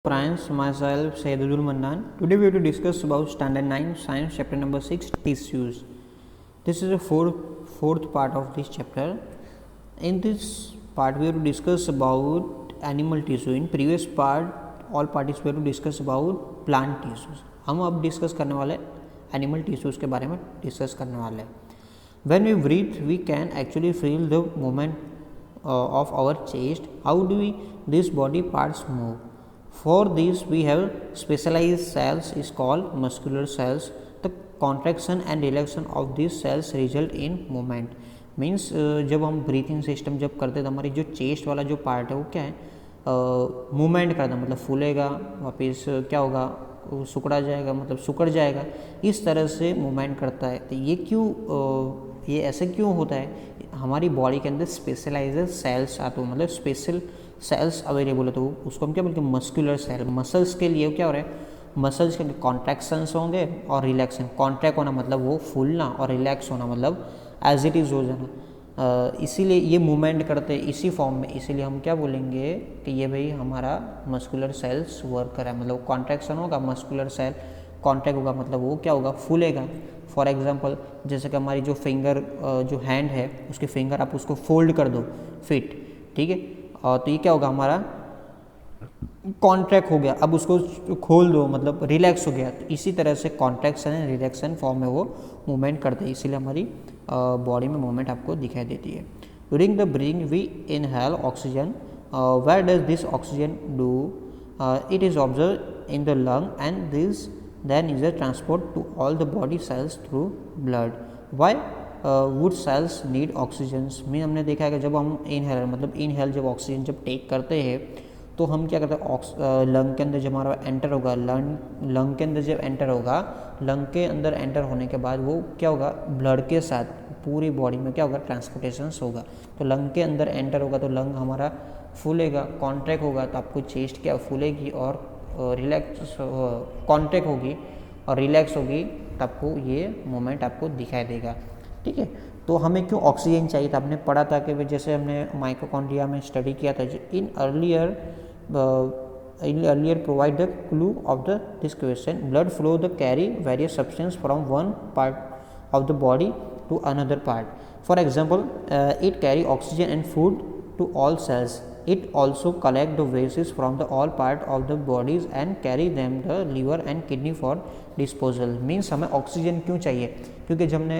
Friends, myself Sayyidul Mannan. Today we have to discuss about Standard 9 Science Chapter number 6 Tissues. This is the fourth part of this chapter. In this part we have to discuss about animal tissue. In previous part all parties we have to discuss about plant tissues. हम अब discuss करने वाले animal tissues के बारे में discuss करने वाले हैं. When we breathe, we can actually feel the movement of our chest. How do these body parts move? For this, we have specialized cells is called muscular cells. The contraction and relaxation of these cells result in movement. Means जब हम breathing system जब करते हैं तो हमारी जो chest वाला जो पार्ट है वो क्या है, मूवमेंट करता है, मतलब फूलेगा, वापस क्या होगा, सिकुड़ा जाएगा, मतलब सिकुड़ जाएगा, इस तरह से मूवमेंट करता है. तो ये क्यों, ये ऐसे क्यों होता है? हमारी बॉडी के अंदर स्पेशलाइज्ड सेल्स आते हैं, मतलब स्पेशल सेल्स अवेलेबल है, तो उसको हम क्या बोलते हैं, मस्कुलर सेल. मसल्स के लिए क्या हो रहा है, मसल्स के कॉन्ट्रैक्शंस होंगे और रिलैक्सन. कॉन्ट्रैक्ट होना मतलब वो फूलना और रिलैक्स होना मतलब एज इट इज़ हो जाना. इसीलिए ये मूवमेंट करते हैं इसी फॉर्म में, इसीलिए हम क्या बोलेंगे कि ये भाई हमारा मस्कुलर सेल्स वर्क कर रहा है. मतलब कॉन्ट्रैक्शन होगा, मस्कुलर सेल कॉन्ट्रैक्ट होगा, मतलब वो क्या होगा, फूलेगा. फॉर एग्जांपल जैसे कि हमारी जो फिंगर, जो हैंड है उसके फिंगर आप उसको फोल्ड कर दो फिट, ठीक है, और तो ये क्या होगा, हमारा कॉन्ट्रैक्ट हो गया. अब उसको खोल दो मतलब रिलैक्स हो गया. तो इसी तरह से कॉन्ट्रैक्शन एंड रिलैक्सन फॉर्म में वो मूवमेंट करते हैं, इसीलिए हमारी बॉडी में मूवमेंट आपको दिखाई देती है. During the breathing we inhale oxygen. Where does this oxygen do? It is observe in the lung and this then is a transport to all the body cells through blood. Why would cells need oxygen? में हमने देखा है कि जब हम inhaler मतलब inhale जब oxygen जब टेक करते हैं तो हम क्या करते हैं, लंग के अंदर जब हमारा एंटर होगा, लंग के अंदर जब एंटर होगा, लंग के अंदर एंटर होने के बाद वो क्या होगा, ब्लड के साथ पूरी बॉडी में क्या होगा, ट्रांसपोर्टेशन होगा. तो लंग के अंदर एंटर होगा तो लंग हमारा फूलेगा, कॉन्ट्रैक्ट होगा, तो आपको चेस्ट क्या फूलेगी और रिलैक्स कॉन्ट्रैक्ट होगी और रिलैक्स होगी, तब आपको ये मोमेंट आपको दिखाई देगा. ठीक है, तो हमें क्यों ऑक्सीजन चाहिए था, आपने पढ़ा था कि जैसे हमने माइटोकॉन्ड्रिया में स्टडी किया था. In earlier provide the clue of the this question. Blood flow the carry various substance from one part of the body to another part. For example it carry oxygen and food to all cells. It also collect the wastes from the all part of the bodies and carry them the liver and kidney for disposal. Means हमें oxygen क्यों चाहिए, क्योंकि जब हमने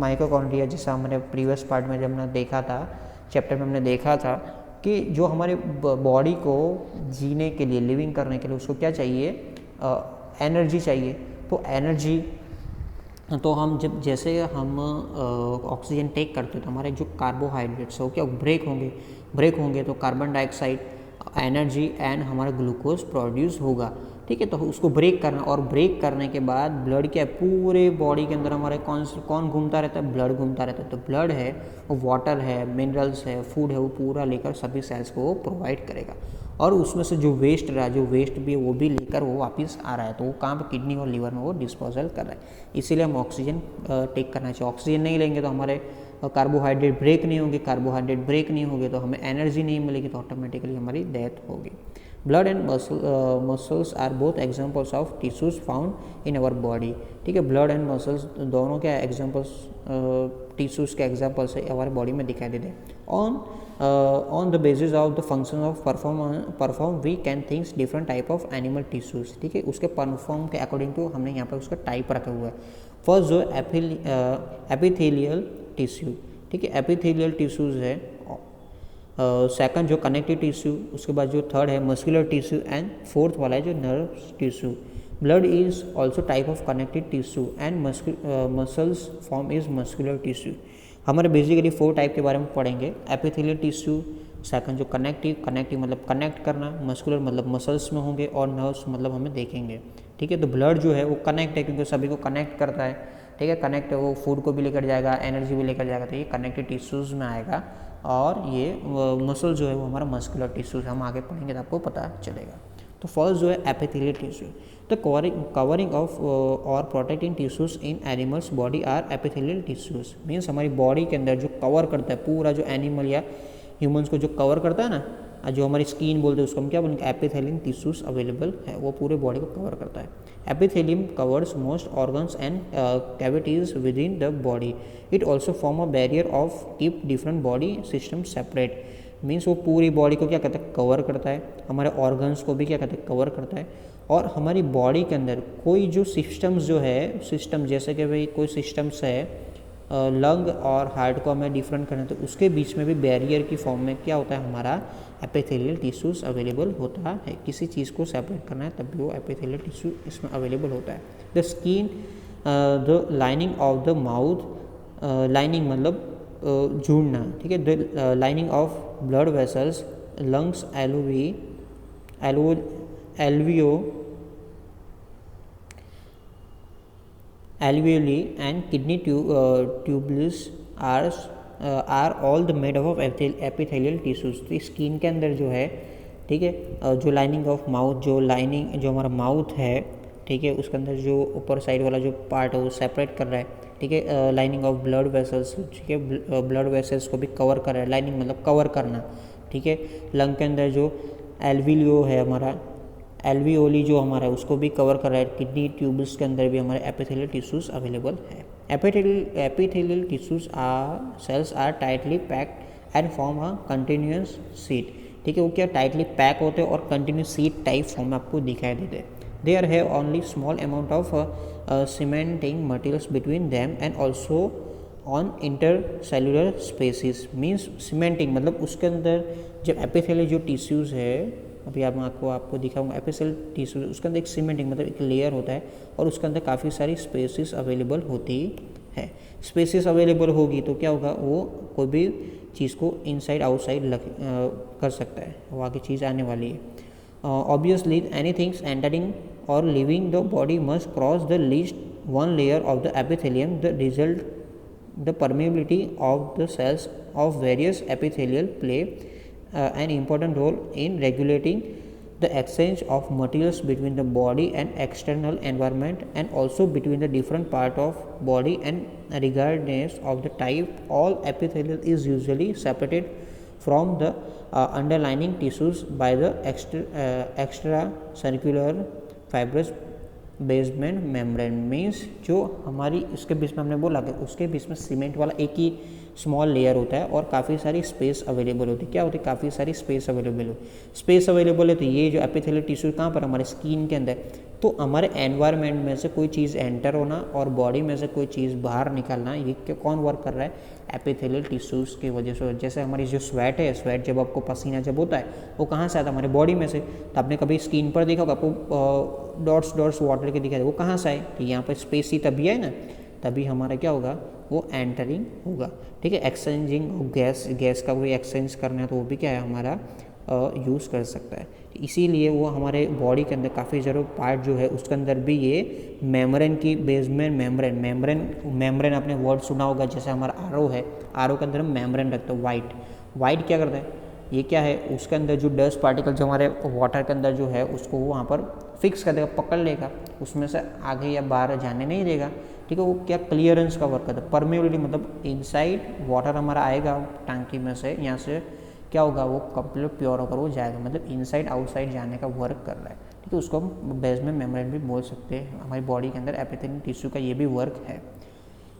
mitochondria जैसा हमारे previous part में जब हमने देखा था, चैप्टर में हमने देखा था कि जो हमारे बॉडी को जीने के लिए, लिविंग करने के लिए उसको क्या चाहिए, एनर्जी चाहिए. तो एनर्जी, तो हम जब जैसे हम ऑक्सीजन टेक करते हैं तो हमारे जो कार्बोहाइड्रेट्स है वो क्या ब्रेक होंगे तो कार्बन डाइऑक्साइड, एनर्जी एंड हमारा ग्लूकोज प्रोड्यूस होगा. ठीक है, तो उसको ब्रेक करना, और ब्रेक करने के बाद ब्लड क्या है, पूरे बॉडी के अंदर हमारे कौन घूमता रहता है, ब्लड घूमता रहता है. तो ब्लड है वो वाटर है, मिनरल्स है, फूड है, वो पूरा लेकर सभी सेल्स को प्रोवाइड करेगा. और उसमें से जो वेस्ट रहा, जो वेस्ट भी है वो भी लेकर वो वापस आ रहा है, तो वो कहाँ पे, किडनी और लीवर में वो डिस्पोजल कर रहा है. इसीलिए हम ऑक्सीजन टेक करना चाहिए. ऑक्सीजन नहीं लेंगे तो हमारे कार्बोहाइड्रेट ब्रेक नहीं होंगे, कार्बोहाइड्रेट ब्रेक नहीं होंगे तो हमें एनर्जी नहीं मिलेगी, तो ऑटोमेटिकली हमारी डेथ होगी. Blood and muscles are both examples of tissues found in our body. ठीक है, ब्लड एंड मसल्स दोनों क्या एग्जाम्पल्स, टिश्यूज के एग्जाम्पल्स है हमारे बॉडी में दिखाई देते हैं. On the basis of the function of perform we can thinks different type of animal tissues. ठीक है, उसके परफॉर्म के अकॉर्डिंग टू हमने यहाँ पर उसका टाइप रखा हुआ है. फर्स्ट जो एपिथेलियल टिश्यू, ठीक है, एपिथेलियल टिश्यूज है. सेकंड जो कनेक्टिव टिश्यू, उसके बाद जो थर्ड है मस्कुलर टिश्यू एंड फोर्थ वाला है जो nerve tissue. Blood is also type of connective tissue and muscles form is muscular tissue. हमारे बेसिकली 4 टाइप के बारे में पढ़ेंगे. एपिथेलियल टिश्यू, सेकंड जो कनेक्टिव मतलब कनेक्ट करना, मस्कुलर मतलब मसल्स में होंगे, और नर्व्स मतलब हमें देखेंगे. ठीक है, तो ब्लड जो है वो कनेक्ट है क्योंकि सभी को कनेक्ट करता है. ठीक है, कनेक्ट है, वो फूड को भी लेकर जाएगा, एनर्जी भी लेकर जाएगा, तो ये कनेक्टिव टिश्यूज़ में आएगा. और ये मसल जो है वो हमारा मस्कुलर टिश्यूज, हम आगे पढ़ेंगे तो आपको पता चलेगा. तो फर्स्ट जो है epithelial tissue. The covering of और protecting tissues in animals body are epithelial tissues. Means हमारी बॉडी के अंदर जो कवर करता है पूरा, जो एनिमल या ह्यूमंस को जो कवर करता है ना, जो हमारी स्किन बोलते हैं उसको हम क्या बोलेंगे, एपिथेलियम टिश्यूज अवेलेबल है, वो पूरे बॉडी को कवर करता है। Epithelium covers most organs and cavities with in the body. It also form a barrier of keep different body system separate. Means वो पूरी बॉडी को क्या कहता है, कवर करता है, हमारे ऑर्गन्स को भी क्या कहते हैं, कवर करता है। और हमारी बॉडी के अंदर कोई जो सिस्टम्स जो है, सिस्टम जैसे कि भाई कोई सिस्टम्स है लंग और हार्ट को हमें डिफरेंट करना, तो उसके बीच में भी बैरियर की फॉर्म में क्या होता है, हमारा एपिथेलियल टिश्यूज अवेलेबल होता है। किसी चीज़ को सेपरेट करना है तब भी वो एपिथेलियल टिश्यू इसमें अवेलेबल होता है। The skin, the lining of the mouth, lining मतलब जुड़ना, ठीक है। The lining of blood vessels, lungs, alveoli and kidney tubules are all the made up of epithelial tissues। तो स्किन के अंदर जो है, ठीक है, जो लाइनिंग ऑफ माउथ, जो हमारा माउथ है, ठीक है, उसके अंदर जो ऊपर साइड वाला जो पार्ट है वो सेपरेट कर रहा है, ठीक है। लाइनिंग ऑफ ब्लड वेसल्स, ठीक है, ब्लड वेसल्स को भी कवर कर रहा है। लाइनिंग मतलब कवर करना, ठीक है। लंग के अंदर जो एल्विलियो है हमारा, एल्वियोली जो हमारा है उसको भी कवर कर रहा है। किडनी ट्यूब्स के अंदर भी हमारे एपिथेलियल टिश्यूज अवेलेबल है। Epithelial tissues cells are tightly packed and form a continuous sheet, ठीक है। वो क्या टाइटली पैक होते हैं और कंटिन्यूस सीट टाइप फॉर्म में आपको दिखाई देते हैं। There have only small amount of cementing materials between them and also on intercellular spaces. Means cementing मतलब उसके अंदर जब एपिथेलियल जो टिश्यूज़ है, अभी आपको दिखाऊंगा, एपिथेलियल टिश्यूज उसके अंदर एक सीमेंटिंग मतलब एक लेयर होता है और उसके अंदर काफ़ी सारी स्पेसिस अवेलेबल होती है। स्पेसिस अवेलेबल होगी तो क्या होगा, वो कोई भी चीज़ को इनसाइड आउटसाइड कर सकता है, वो आगे चीज़ आने वाली है। ऑब्वियसली एनीथिंग्स एंटरिंग और living the body must cross the least one layer of the epithelium. The result the permeability of the cells of various epithelial play an important role in regulating the exchange of materials between the body and external environment and also between the different part of body, and regardless of the type, all epithelial is usually separated from the underlying tissues by the extracircular fibrous basement membrane. Means जो हमारी इसके बीच में हमने बोला कि उसके बीच में cement वाला एक ही स्मॉल लेयर होता है और काफ़ी सारी स्पेस अवेलेबल होती है। क्या होती है, काफ़ी सारी स्पेस अवेलेबल हो, स्पेस अवेलेबल है। तो ये जो एपिथेलियल टिश्यू कहाँ पर, हमारे स्किन के अंदर। तो हमारे एनवायरनमेंट में से कोई चीज़ एंटर होना और बॉडी में से कोई चीज़ बाहर निकालना, ये कौन वर्क कर रहा है, एपिथेलियल टिश्यूज़ की वजह से। जैसे हमारी जो स्वेट है, स्वेट जब आपको पसीना जब होता है वो कहाँ से आता है, हमारे बॉडी में से। तो आपने कभी स्किन पर देखा होगा, आपको डॉट्स वाटर के दिखाई दे, वो कहाँ से आए, तो यहाँ पर स्पेस ही तभी है ना, तभी हमारा क्या होगा, वो एंटरिंग होगा, ठीक है। एक्सचेंजिंग गैस का कोई एक्सचेंज करना है तो वो भी क्या है, हमारा यूज़ कर सकता है। इसीलिए वो हमारे बॉडी के अंदर काफ़ी ज़रूर पार्ट जो है उसके अंदर भी ये मेम्ब्रेन की बेसमेंट मेम्ब्रेन आपने वर्ड सुना होगा। जैसे हमारा आरओ है, आरओ के अंदर हम मेम्ब्रेन रखते हैं। वाइट क्या करता है, ये क्या है, उसके अंदर जो डस्ट पार्टिकल जो हमारे वाटर के अंदर जो है उसको वो वहाँ पर फिक्स कर देगा, पकड़ लेगा, उसमें से आगे या बाहर जाने नहीं देगा, ठीक है। वो क्या क्लियरेंस का वर्क करता है। परमेबिलिटी मतलब इनसाइड वाटर हमारा आएगा टंकी में से, यहाँ से क्या होगा, वो कंप्लीट प्योर होकर वो जाएगा, मतलब इनसाइड आउटसाइड जाने का वर्क कर रहा है, ठीक है। उसको हम बेसमेंट मेम्ब्रेन भी बोल सकते हैं। हमारी बॉडी के अंदर एपिथेलियल टिश्यू का ये भी वर्क है,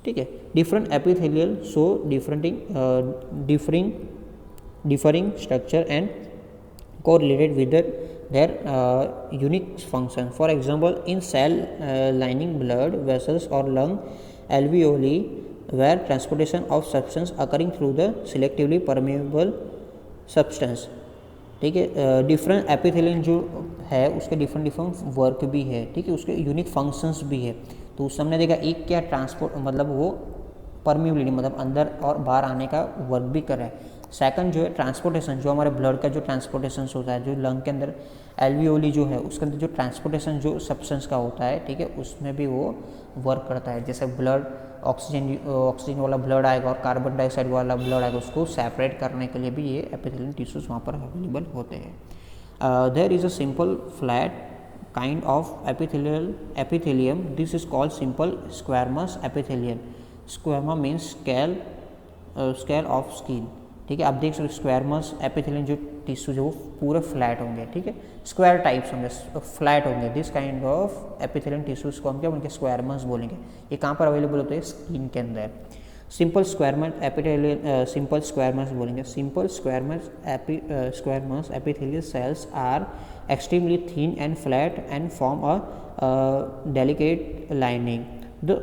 ठीक है। Different epithelial so differing structure and correlated with their unique function. For example, in cell lining blood vessels or lung alveoli, where transportation of substance occurring through the selectively permeable substance, ठीक है। Different epithelial जो है उसके different work भी है, ठीक है, उसके यूनिक फंक्शंस भी है। तो उस हमने देखा एक क्या ट्रांसपोर्ट मतलब वो परमेबिलिटी मतलब अंदर और बाहर आने का वर्क भी कर रहा है। सेकंड जो है ट्रांसपोर्टेशन, जो हमारे ब्लड का जो ट्रांसपोर्टेशन होता है, जो लंग के अंदर एल्वियोली जो है उसके अंदर जो ट्रांसपोर्टेशन जो सब्सटेंस का होता है, ठीक है, उसमें भी वो वर्क करता है। जैसे ब्लड ऑक्सीजन वाला ब्लड आएगा और कार्बन डाइऑक्साइड वाला ब्लड आएगा, उसको सेपरेट करने के लिए भी ये एपिथेलियल टिश्यूज वहाँ पर अवेलेबल होते हैं। There is a simple flat kind of epithelium. This is called simple squamous epithelium. Squama means scale of skin, ठीक है। आप देख सकते स्क्वायरमस एपिथेलियम जो टिश्यू जो पूरे फ्लैट होंगे, ठीक है, स्क्वायर टाइप्स होंगे, फ्लैट होंगे। This kind of epithelial tissues को हम क्या बोलेंगे, स्क्वायरमस बोलेंगे। ये कहाँ पर अवेलेबल होते हैं, स्किन के अंदर। Simple squamous epithelium, simple squamous बोलेंगे। Simple squamous epithelial cells are extremely thin and flat and form a delicate lining. The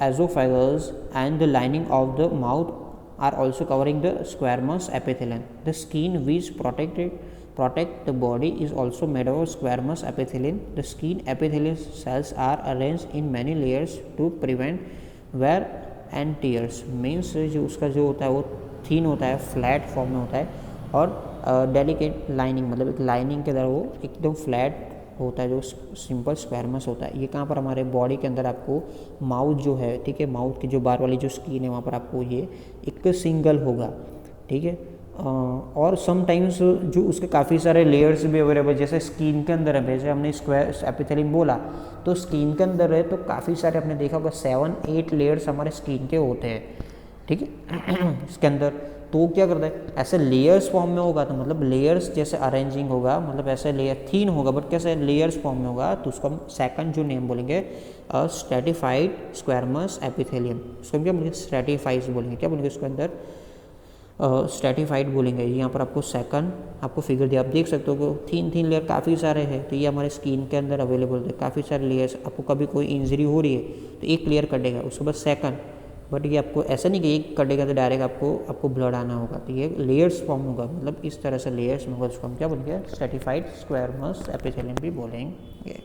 esophagus and the lining of the mouth are also covering the squamous epithelium. The skin which protect the body is also made of squamous epithelium. The skin epithelial cells are arranged in many layers to prevent wear and tears. Means जो उसका जो होता है वो thin होता है, flat form में होता है, और डेलिकेट लाइनिंग मतलब एक लाइनिंग के अंदर वो एकदम फ्लैट होता है, जो सिंपल स्क्वायरमस होता है। ये कहाँ पर हमारे बॉडी के अंदर आपको माउथ जो है, ठीक है, माउथ की जो बाहर वाली जो स्किन है वहाँ पर आपको ये एक सिंगल होगा, ठीक है। और समटाइम्स जो उसके काफ़ी सारे लेयर्स भी अवेलेबल, जैसे स्किन के अंदर है, जैसे हमने स्क्वायर एपिथेलियम बोला तो स्किन के अंदर है तो काफ़ी सारे आपने देखा होगा 7-8 लेयर्स हमारे स्किन के होते हैं, ठीक है इसके अंदर। तो क्या करता है, ऐसे लेयर्स फॉर्म में होगा तो मतलब लेयर्स जैसे अरेंजिंग होगा, मतलब ऐसे लेयर थीन होगा बट कैसे लेयर्स फॉर्म में होगा, तो उसको हम सेकंड जो नेम बोलेंगे स्ट्रेटिफाइड स्क्वायरमस एपिथेलियम। उसको हम क्या बोलेंगे, स्ट्रेटिफाइड बोलेंगे। क्या बोलेंगे उसके अंदर, स्ट्रेटिफाइड बोलेंगे। यहाँ पर आपको सेकंड आपको फिगर दिया, आप देख सकते हो थीन लेयर काफ़ी सारे हैं, तो ये हमारे स्किन के अंदर अवेलेबल है काफ़ी सारे लेयर्स। आपको कभी कोई इंजरी हो रही है तो एक लेयर कटेगा, उसके बाद सेकंड, बट ये आपको ऐसा नहीं कि एक कटेगा तो डायरेक्ट आपको ब्लड आना होगा, तो ये लेयर्स फॉर्म होगा, मतलब इस तरह से लेयर्स में होगा, उसको हम क्या बोलेंगे, स्ट्रेटिफाइड स्क्वायरमस एपिथेलियम भी बोलेंगे।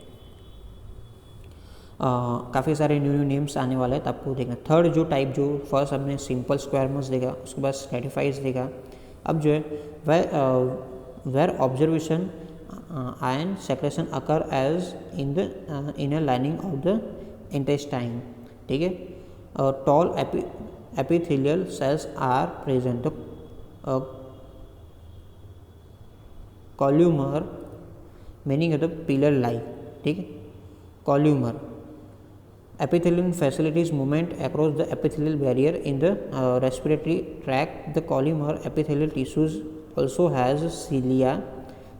काफ़ी सारे न्यू नेम्स आने वाले हैं, तो आपको देखना। थर्ड जो टाइप, जो फर्स्ट हमने सिंपल स्क्वायरमस देखा, उसके बाद स्ट्रेटिफाइड देखा। अब जो है where observation ion secretion occur as in the inner lining of the intestine, ठीक है। Tall epithelial cells are present. The columnar meaning of the pillar like, ठीक है, columnar epithelium facilitates movement across the epithelial barrier in the respiratory tract. The columnar epithelial tissues also has cilia,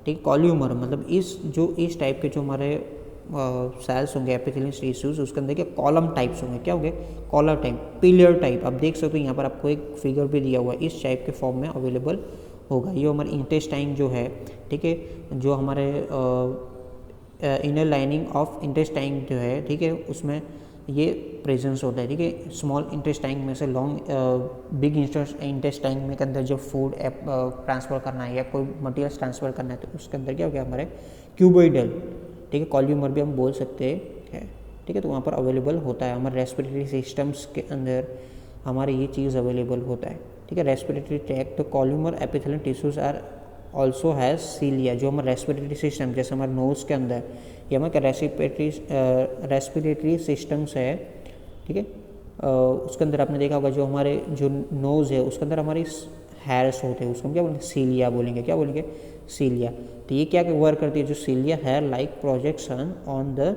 ठीक। columnar मतलब इस type के जो हमारे sales होंगे epithelial tissues, उसके अंदर क्या कॉलम टाइप्स होंगे, क्या होंगे, कॉलर टाइप, पिलर टाइप। आप देख सकते हो यहाँ पर आपको एक फिगर भी दिया हुआ है, इस टाइप के फॉर्म में अवेलेबल होगा। ये हमारे इंटेस्टाइन जो है, ठीक है, जो हमारे इनर लाइनिंग ऑफ इंटेस्टाइन जो है, ठीक है, उसमें ये प्रेजेंस होता है, ठीक है। स्मॉल इंटेस्टाइन में से लॉन्ग बिग इंटेस्टाइन में के अंदर जो फूड ट्रांसफ़र करना है या कोई मटीरियल ट्रांसफ़र करना है, तो उसके अंदर क्या हो गया हमारे क्यूबोइडल, ठीक है, कॉल्यूमर भी हम बोल सकते हैं, ठीक है। तो वहाँ पर अवेलेबल होता है, हमारे रेस्पिरेटरी सिस्टम्स के अंदर हमारे ये चीज़ अवेलेबल होता है, ठीक है। रेस्पिरेटरी ट्रैक्ट, तो columnar epithelial tissues are also has cilia, जो हमारे रेस्पिरेटरी सिस्टम, जैसे हमारे नोज़ के अंदर ये हमारे रेस्पिरेटरी सिस्टम्स है, ठीक है। उसके अंदर आपने देखा होगा जो हमारे जो नोज़ है उसके अंदर हमारी हेयर्स होते हैं, उसको हम क्या बोलेंगे, सीलिया बोलेंगे। क्या बोलेंगे, सीलिया। तो ये क्या वर्क करती है, जो cilia hair like projection on the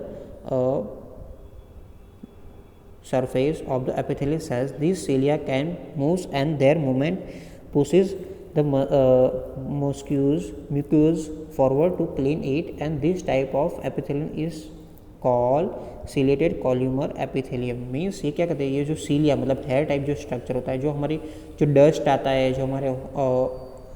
surface of the epithelial cells. These cilia can move and their movement pushes the mucus forward to clean it, and this type of epithelium is called ciliated columnar epithelium. Means ये क्या कहते हैं, ये जो सीलिया मतलब hair type जो structure होता है, जो हमारी जो डस्ट आता है जो हमारे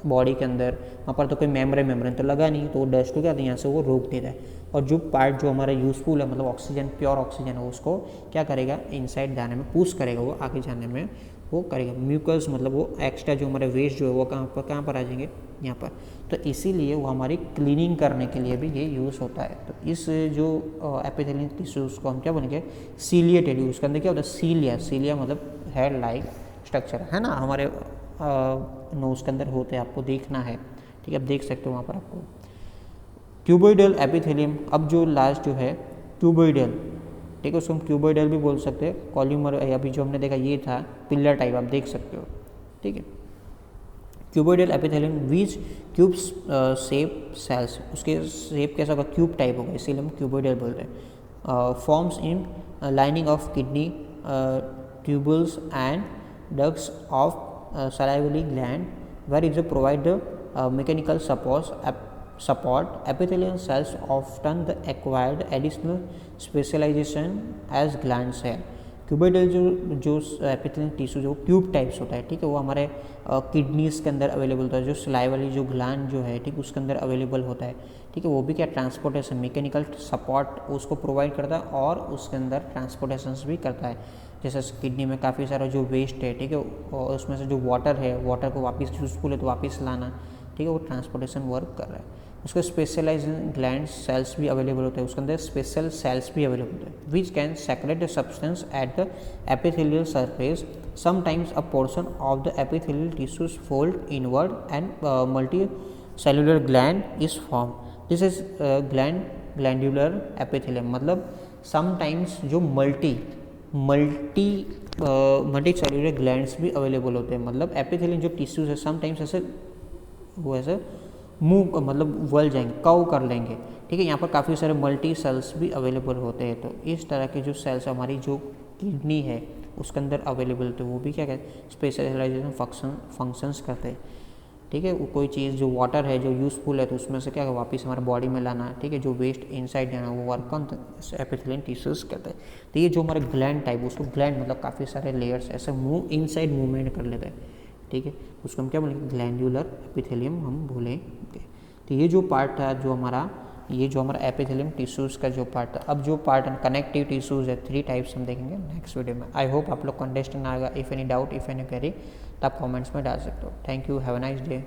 बॉडी के अंदर, वहाँ पर तो कोई मेम्ब्रेन तो लगा नहीं, तो वो डस्ट को क्या होता है यहाँ से वो रोक देता है, और जो पार्ट जो हमारा यूज़फुल है मतलब ऑक्सीजन, प्योर ऑक्सीजन है, उसको क्या करेगा, इनसाइड जाने में पुश करेगा, वो आगे जाने में वो करेगा। म्यूकस मतलब वो एक्स्ट्रा जो हमारे वेस्ट जो है वो कहाँ पर आ जाएंगे, यहाँ पर। तो इसीलिए वो हमारी क्लीनिंग करने के लिए भी ये यूज़ होता है। तो इस जो एपिथेलियल टिश्यूज़ को हम क्या बोलेंगे, सीलिएटेड। उसके अंदर क्या होता है, सीलिया मतलब हेयर लाइक स्ट्रक्चर है ना, हमारे नोज़ के अंदर होते हैं, आपको देखना है, ठीक है, आप देख सकते हो वहाँ पर आपको। क्यूबोइडल एपिथेलियम, अब जो लास्ट जो है क्यूबोइडल, ठीक है, उसको हम क्यूबोइडल भी बोल सकते हैं। कॉल्यूमर अभी जो हमने देखा ये था पिलर टाइप, आप देख सकते हो, ठीक है। क्यूबोइडल एपिथेलियम विच क्यूब्स शेप सेल्स, उसके शेप कैसा होगा, क्यूब टाइप होगा, इसीलिए हम क्यूबोइडल बोलते हैं। Forms in lining of kidney tubules and ducts of salivary gland, where it provide the mechanical support epithelial cells often the acquired additional specialization as gland cell. Cuboidal जो epithelial tissue जो tube types होता है, ठीक है, वो हमारे kidneys के अंदर अवेलेबल होता है, जो सिलाई वाली जो ग्लैंड जो है, ठीक, उसके अंदर अवेलेबल होता है, ठीक है, वो भी क्या ट्रांसपोर्टेशन मैकेनिकल सपोर्ट उसको प्रोवाइड करता है और उसके अंदर ट्रांसपोर्टेशन भी करता है। जैसे किडनी में काफ़ी सारा जो वेस्ट है, ठीक है, और उसमें से जो वाटर है, वाटर को वापस यूजफुल है तो वापस लाना, ठीक है, वो ट्रांसपोर्टेशन वर्क कर रहा है। उसके स्पेशलाइज्ड ग्लैंड सेल्स भी अवेलेबल होते हैं, उसके अंदर स्पेशल सेल्स भी अवेलेबल होते हैं which can secrete the substance at the epithelial surface. Sometimes a portion of the epithelial tissues fold inward and multicellular gland is form. This is glandular epithelium. मतलब sometimes जो multicellular glands भी available होते हैं। मतलब epithelium जो tissues है sometimes ऐसे वो ऐसे मूव मतलब वल जाएंगे, कव कर लेंगे, ठीक है। यहाँ पर काफ़ी सारे मल्टी सेल्स भी अवेलेबल होते हैं। तो इस तरह के जो सेल्स हमारी जो किडनी है उसके अंदर अवेलेबल होते हैं, वो भी क्या कहते हैं स्पेशलाइजेशन फंक्शंस करते हैं, ठीक है। वो कोई चीज़ जो वाटर है जो यूज़फुल है तो उसमें से क्या वापस हमारे बॉडी में लाना, ठीक है, जो वेस्ट इनसाइड जाना वो वर्क ऑन एपिथेलियल टिश्यूज करते हैं। तो ये जो हमारे ग्लैंड टाइप, उसको ग्लैंड मतलब काफ़ी सारे लेयर्स ऐसे मूव इनसाइड मूवमेंट कर लेते हैं, ठीक है, उसको हम क्या बोलेंगे ग्लैंडुलर एपिथेलियम हम बोलेंगे। तो ये जो पार्ट था जो हमारा एपिथेलियम टिश्यूज़ का जो पार्ट था। अब जो पार्ट कनेक्टिव टिश्यूज़ है 3 टाइप्स हम देखेंगे नेक्स्ट वीडियो में। आई होप आप लोग को अंडरस्टैंड आएगा। If any doubt if any query तो आप कमेंट्स में डाल सकते हो। Thank you, have a nice day.